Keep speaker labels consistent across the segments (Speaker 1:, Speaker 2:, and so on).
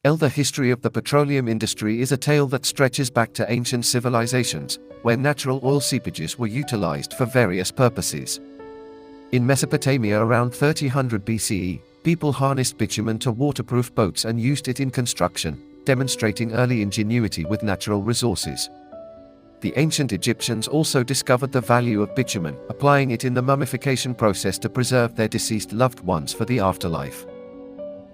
Speaker 1: The history of the petroleum industry is a tale that stretches back to ancient civilizations, where natural oil seepages were utilized for various purposes. In Mesopotamia around 3000 BCE, people harnessed bitumen to waterproof boats and used it in construction, demonstrating early ingenuity with natural resources. The ancient Egyptians also discovered the value of bitumen, applying it in the mummification process to preserve their deceased loved ones for the afterlife.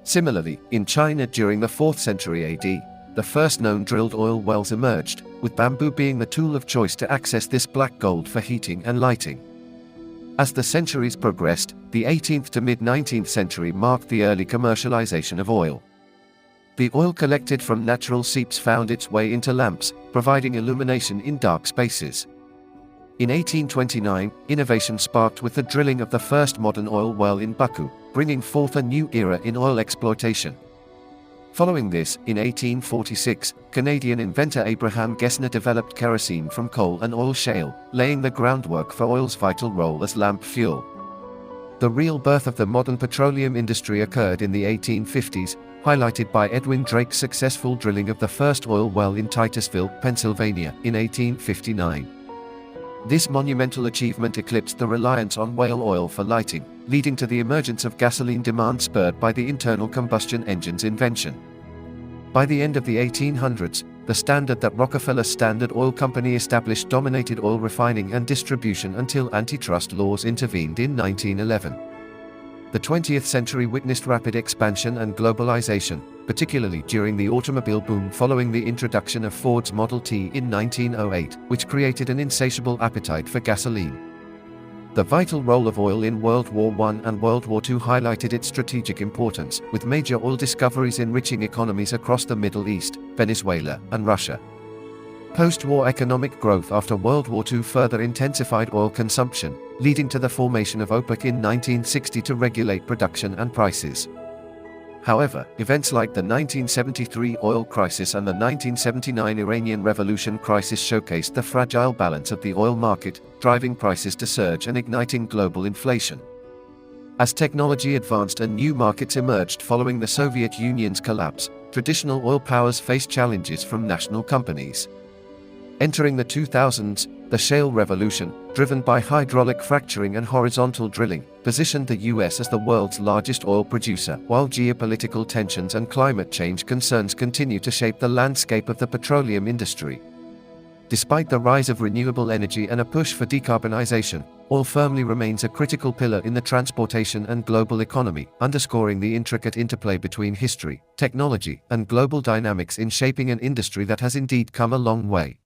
Speaker 1: Similarly, in China during the 4th century AD, the first known drilled oil wells emerged, with bamboo being the tool of choice to access this black gold for heating and lighting. As the centuries progressed, the 18th to mid-19th century marked the early commercialization of oil. The oil collected from natural seeps found its way into lamps, providing illumination in dark spaces. In 1829, innovation sparked with the drilling of the first modern oil well in Baku, bringing forth a new era in oil exploitation. Following this, in 1846, Canadian inventor Abraham Gesner developed kerosene from coal and oil shale, laying the groundwork for oil's vital role as lamp fuel. The real birth of the modern petroleum industry occurred in the 1850s, highlighted by Edwin Drake's successful drilling of the first oil well in Titusville, Pennsylvania, in 1859. This monumental achievement eclipsed the reliance on whale oil for lighting, leading to the emergence of gasoline demand spurred by the internal combustion engine's invention. By the end of the 1800s, the standard that Rockefeller's Standard Oil Company established dominated oil refining and distribution until antitrust laws intervened in 1911. The 20th century witnessed rapid expansion and globalization, particularly during the automobile boom following the introduction of Ford's Model T in 1908, which created an insatiable appetite for gasoline. The vital role of oil in World War I and World War II highlighted its strategic importance, with major oil discoveries enriching economies across the Middle East, Venezuela, and Russia. Post-war economic growth after World War II further intensified oil consumption, leading to the formation of OPEC in 1960 to regulate production and prices. However, events like the 1973 oil crisis and the 1979 Iranian Revolution crisis showcased the fragile balance of the oil market, driving prices to surge and igniting global inflation. As technology advanced and new markets emerged following the Soviet Union's collapse, traditional oil powers faced challenges from national companies. Entering the 2000s, the shale revolution, driven by hydraulic fracturing and horizontal drilling, positioned the US as the world's largest oil producer, while geopolitical tensions and climate change concerns continue to shape the landscape of the petroleum industry. Despite the rise of renewable energy and a push for decarbonization, oil firmly remains a critical pillar in the transportation and global economy, underscoring the intricate interplay between history, technology, and global dynamics in shaping an industry that has indeed come a long way.